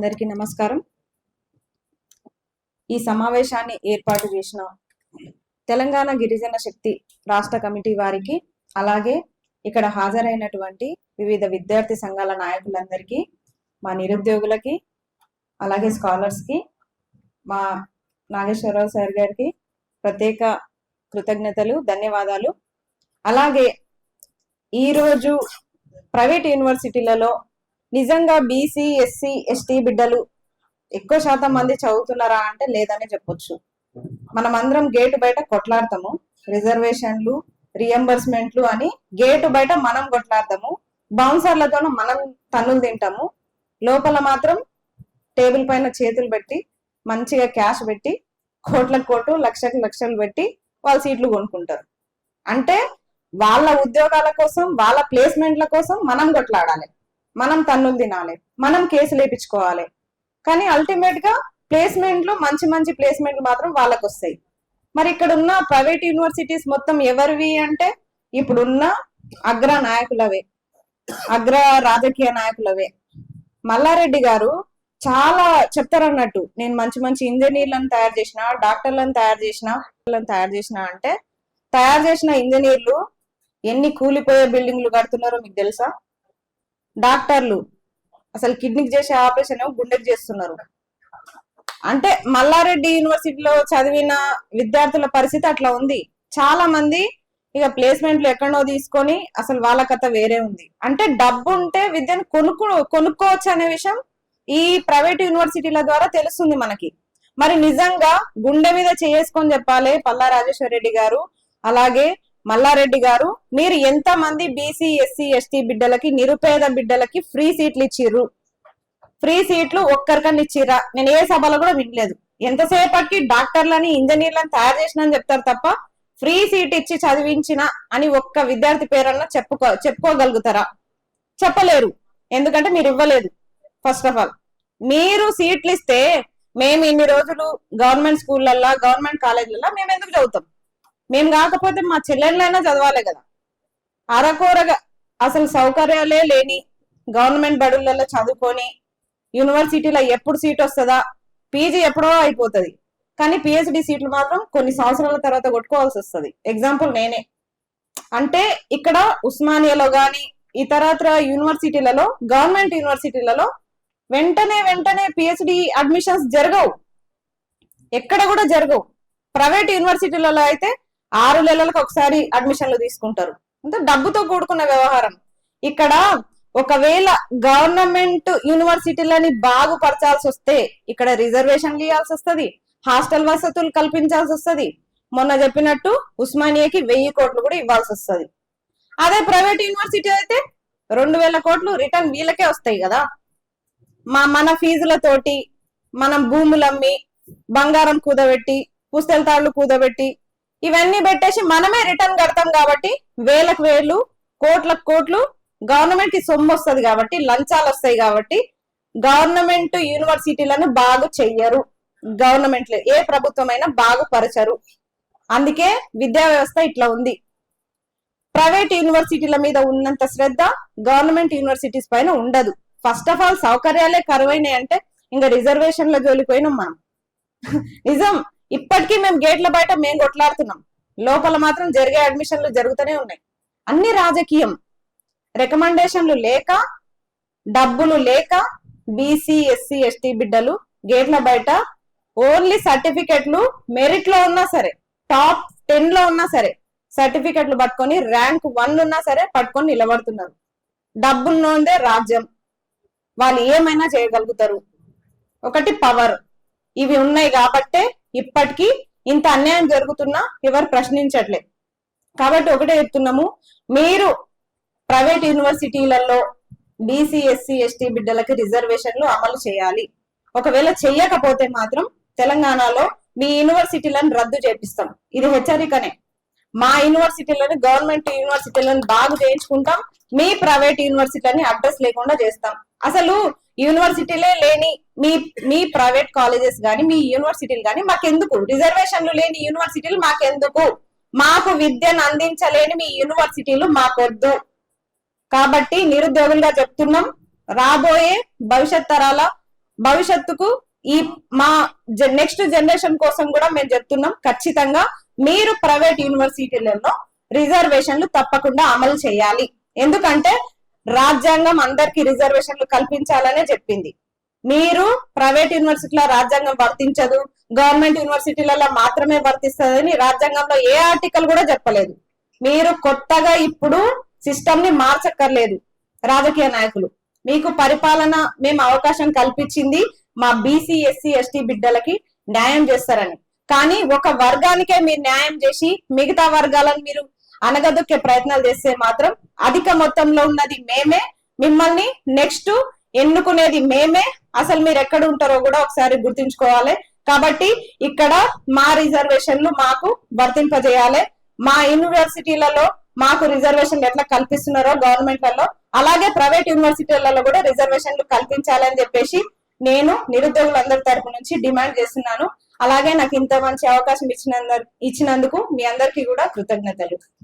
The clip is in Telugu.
అందరికీ నమస్కారం. ఈ సమావేశాన్ని ఏర్పాటు చేసిన తెలంగాణ గిరిజన శక్తి రాష్ట్ర కమిటీ వారికి, అలాగే ఇక్కడ హాజరైనటువంటి వివిధ విద్యార్థి సంఘాల నాయకులందరికీ, మా నిరుద్యోగులకి, అలాగే స్కాలర్స్కి, మా నాగేశ్వరరావు సార్ గారికి ప్రత్యేక కృతజ్ఞతలు, ధన్యవాదాలు. అలాగే ఈరోజు ప్రైవేట్ యూనివర్సిటీలలో నిజంగా బీసీ, ఎస్సీ, ఎస్టీ బిడ్డలు ఎక్కువ శాతం మంది చదువుతున్నారా అంటే లేదనే చెప్పొచ్చు. మనం అందరం గేటు బయట కొట్లాడతాము, రిజర్వేషన్లు, రియంబర్స్మెంట్లు అని గేటు బయట మనం కొట్లాడతాము, బౌన్సర్లతో మనం తన్నులు తింటాము. లోపల మాత్రం టేబుల్ పైన చేతులు పెట్టి మంచిగా క్యాష్ పెట్టి కోట్లకు కోట్లు, లక్షలకు లక్షలు పెట్టి వాళ్ళ సీట్లు కొనుక్కుంటారు. అంటే వాళ్ళ ఉద్యోగాల కోసం, వాళ్ళ ప్లేస్మెంట్ల కోసం మనం కొట్లాడాలి, మనం తన్నులు తినాలి, మనం కేసులు వేయించుకోవాలి. కానీ అల్టిమేట్ గా ప్లేస్మెంట్లు, మంచి మంచి ప్లేస్మెంట్లు మాత్రం వాళ్ళకు వస్తాయి. మరి ఇక్కడ ఉన్న ప్రైవేట్ యూనివర్సిటీస్ మొత్తం ఎవరివి అంటే ఇప్పుడున్న అగ్ర నాయకులవే, అగ్ర రాజకీయ నాయకులవే. మల్లారెడ్డి గారు చాలా చెప్తారన్నట్టు, నేను మంచి మంచి ఇంజనీర్లను తయారు చేసిన, డాక్టర్లను తయారు చేసిన అంటే తయారు చేసిన ఇంజనీర్లు ఎన్ని కూలిపోయే బిల్డింగ్లు కడుతున్నారో మీకు తెలుసా? డాక్టర్లు అసలు కిడ్నీకి చేసే ఆపరేషన్ గుండెకి చేస్తున్నారు. అంటే మల్లారెడ్డి యూనివర్సిటీలో చదివిన విద్యార్థుల పరిస్థితి అట్లా ఉంది. చాలా మంది ఇక ప్లేస్మెంట్లు ఎక్కడో తీసుకొని అసలు వాళ్ళ కథ వేరే ఉంది. అంటే డబ్బు ఉంటే విద్యను కొనుక్కోవచ్చు అనే విషయం ఈ ప్రైవేట్ యూనివర్సిటీల ద్వారా తెలుస్తుంది మనకి. మరి నిజంగా గుండె మీద చేసుకొని చెప్పాలి పల్లా రాజేశ్వర రెడ్డి గారు, అలాగే మల్లారెడ్డి గారు, మీరు ఎంత మంది బీసీ, ఎస్సీ, ఎస్టీ బిడ్డలకి, నిరుపేద బిడ్డలకి ఫ్రీ సీట్లు ఇచ్చిర్రు? ఫ్రీ సీట్లు ఒక్కరికన్నా ఇచ్చిర్రా? నేను ఏ సభలో కూడా వినలేదు. ఎంతసేపటికి డాక్టర్లని, ఇంజనీర్లను తయారు చేసిన అని చెప్తారు తప్ప ఫ్రీ సీట్ ఇచ్చి చదివించిన అని ఒక్క విద్యార్థి పేరన్నా చెప్పుకోగలుగుతారా? చెప్పలేరు. ఎందుకంటే మీరు ఇవ్వలేదు. ఫస్ట్ ఆఫ్ ఆల్ మీరు సీట్లు ఇస్తే మేము ఇన్ని రోజులు గవర్నమెంట్ స్కూళ్ళల్లో, గవర్నమెంట్ కాలేజీలలో మేము ఎందుకు చదువుతాం? మేము కాకపోతే మా చెల్లెళ్ళైనా చదవాలి కదా. అరకొరగా అసలు సౌకర్యాలే లేని గవర్నమెంట్ బడులలో చదువుకొని యూనివర్సిటీలో ఎప్పుడు సీట్ వస్తుందా, పీజీ ఎప్పుడో అయిపోతుంది, కానీ పిహెచ్డి సీట్లు మాత్రం కొన్ని సంవత్సరాల తర్వాత కొట్టుకోవాల్సి వస్తుంది. ఎగ్జాంపుల్ నేనే. అంటే ఇక్కడ ఉస్మానియాలో కానీ ఇతరత్ర యూనివర్సిటీలలో, గవర్నమెంట్ యూనివర్సిటీలలో వెంటనే పిహెచ్డి అడ్మిషన్స్ జరగవు, ఎక్కడ కూడా జరగవు. ప్రైవేట్ యూనివర్సిటీలలో అయితే 6 నెలలకు ఒకసారి అడ్మిషన్లు తీసుకుంటారు. అంటే డబ్బుతో కూడుకున్న వ్యవహారం. ఇక్కడ ఒకవేళ గవర్నమెంట్ యూనివర్సిటీలని బాగుపరచాల్సి వస్తే ఇక్కడ రిజర్వేషన్లు ఇవ్వాల్సి వస్తుంది, హాస్టల్ వసతులు కల్పించాల్సి వస్తుంది. మొన్న చెప్పినట్టు ఉస్మానియాకి 1000 కోట్లు కూడా ఇవ్వాల్సి వస్తుంది. అదే ప్రైవేట్ యూనివర్సిటీ అయితే 2000 కోట్లు రిటర్న్ వీళ్ళకే వస్తాయి కదా. మన ఫీజులతోటి మనం భూములమ్మి, బంగారం కూదబెట్టి, పుస్తల తాళ్లు కూదబెట్టి, ఇవన్నీ పెట్టేసి మనమే రిటర్న్ కడతాం కాబట్టి 1000కు 1000, కోట్లకు కోట్లు గవర్నమెంట్ కి సొమ్ము వస్తుంది కాబట్టి, లంచాలు వస్తాయి కాబట్టి గవర్నమెంట్ యూనివర్సిటీలను బాగు చెయ్యరు. గవర్నమెంట్ ఏ ప్రభుత్వమైనా బాగుపరచరు. అందుకే విద్యా వ్యవస్థ ఇట్లా ఉంది. ప్రైవేట్ యూనివర్సిటీల మీద ఉన్నంత శ్రద్ధ గవర్నమెంట్ యూనివర్సిటీస్ పైన ఉండదు. ఫస్ట్ ఆఫ్ ఆల్ సౌకర్యాలే కరువైనాయి అంటే ఇంకా రిజర్వేషన్ల జోలిపోయినాం మనం. నిజం. ఇప్పటికీ మేము గేట్ల బయట మేము కొట్లాడుతున్నాం, లోపల మాత్రం జరిగే అడ్మిషన్లు జరుగుతూనే ఉన్నాయి. అన్ని రాజకీయం, రికమెండేషన్లు లేక, డబ్బులు లేక బీసీ, ఎస్సీ, ఎస్టీ బిడ్డలు గేట్ల బయట ఓన్లీ సర్టిఫికెట్లు, మెరిట్ లో ఉన్నా సరే, టాప్ 10 లో ఉన్నా సరే సర్టిఫికెట్లు పట్టుకొని, ర్యాంక్ 1 ఉన్నా సరే పట్టుకొని నిలబడుతున్నారు. డబ్బున్నోందే రాజ్యం, వాళ్ళు ఏమైనా చేయగలుగుతారు. ఒకటి పవర్, ఇవి ఉన్నాయి కాబట్టే ఇప్పటికీ ఇంత అన్యాయం జరుగుతున్నా ఎవరు ప్రశ్నించట్లే. కాబట్టి ఒకటే చెప్తున్నాము, మీరు ప్రైవేట్ యూనివర్సిటీలలో బీసీ, ఎస్సీ, ఎస్టీ బిడ్డలకి రిజర్వేషన్లు అమలు చేయాలి. ఒకవేళ చెయ్యకపోతే మాత్రం తెలంగాణలో మీ యూనివర్సిటీలను రద్దు చేపిస్తాం. ఇది హెచ్చరికనే. మా యూనివర్సిటీలను, గవర్నమెంట్ యూనివర్సిటీలను బాగు చేయించుకుంటాం, మీ ప్రైవేట్ యూనివర్సిటీలని అడ్రస్ లేకుండా చేస్తాం. అసలు యూనివర్సిటీలే లేని మీ ప్రైవేట్ కాలేజెస్ కానీ, మీ యూనివర్సిటీలు కానీ మాకెందుకు? రిజర్వేషన్లు లేని యూనివర్సిటీలు మాకెందుకు? మాకు విద్యను అందించలేని మీ యూనివర్సిటీలు మాకొద్దు. కాబట్టి నిరుద్యోగులుగా చెప్తున్నాం, రాబోయే భవిష్యత్ తరాల భవిష్యత్తుకు ఈ మా నెక్స్ట్ జనరేషన్ కోసం కూడా మేము చెప్తున్నాం, ఖచ్చితంగా మీరు ప్రైవేట్ యూనివర్సిటీలలో రిజర్వేషన్లు తప్పకుండా అమలు చేయాలి. ఎందుకంటే రాజ్యాంగం అందరికి రిజర్వేషన్లు కల్పించాలనే చెప్పింది. మీరు ప్రైవేట్ యూనివర్సిటీలో రాజ్యాంగం వర్తించదు, గవర్నమెంట్ యూనివర్సిటీలలో మాత్రమే వర్తిస్తుందని రాజ్యాంగంలో ఏ ఆర్టికల్ కూడా చెప్పలేదు. మీరు కొత్తగా ఇప్పుడు సిస్టమ్ ని మార్చక్కర్లేదు. రాజకీయ నాయకులు మీకు పరిపాలన మేము అవకాశం కల్పించింది మా బీసీ ఎస్సీ ఎస్టీ బిడ్డలకి న్యాయం చేస్తారని, కానీ ఒక వర్గానికే మీరు న్యాయం చేసి మిగతా వర్గాలను మీరు అనగదొక్కే ప్రయత్నాలు చేస్తే మాత్రం అధిక మొత్తంలో ఉన్నది మేమే, మిమ్మల్ని నెక్స్ట్ ఎన్నుకునేది మేమే. అసలు మీరు ఎక్కడ ఉంటారో కూడా ఒకసారి గుర్తుంచుకోవాలి. కాబట్టి ఇక్కడ మా రిజర్వేషన్లు మాకు వర్తింపజేయాలి. మా యూనివర్సిటీలలో మాకు రిజర్వేషన్లు ఎట్లా కల్పిస్తున్నారో గవర్నమెంట్లలో, అలాగే ప్రైవేట్ యూనివర్సిటీలలో కూడా రిజర్వేషన్లు కల్పించాలని చెప్పేసి నేను నిరుద్యోగులందరి తరపు నుంచి డిమాండ్ చేస్తున్నాను. అలాగే నాకు ఇంత మంచి అవకాశం ఇచ్చినందుకు మీ అందరికీ కూడా కృతజ్ఞతలు.